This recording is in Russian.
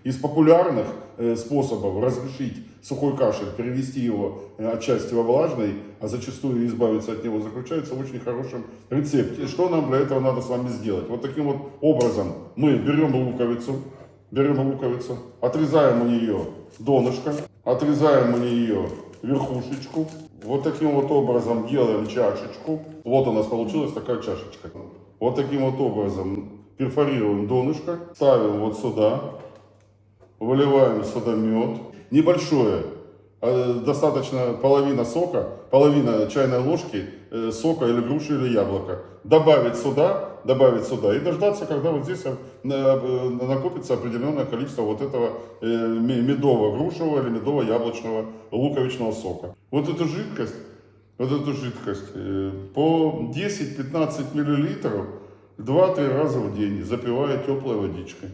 Из популярных способов разрешить сухой кашель, перевести его отчасти во влажный, а зачастую избавиться от него, заключается в очень хорошем рецепте. Что нам для этого надо с вами сделать? Вот таким вот образом мы берем луковицу, отрезаем у нее донышко, отрезаем у нее верхушечку. Вот таким вот образом делаем чашечку. Вот у нас получилась такая чашечка. Вот таким вот образом перфорируем донышко, ставим вот сюда, выливаем сюда мед. Небольшое, достаточно половина сока, половина чайной ложки сока или груши или яблока. Добавить сюда и дождаться, когда вот здесь накопится определенное количество вот этого медово-грушевого или медово-яблочного луковичного сока. Вот эту жидкость по 10-15 мл 2-3 раза в день запивая теплой водичкой.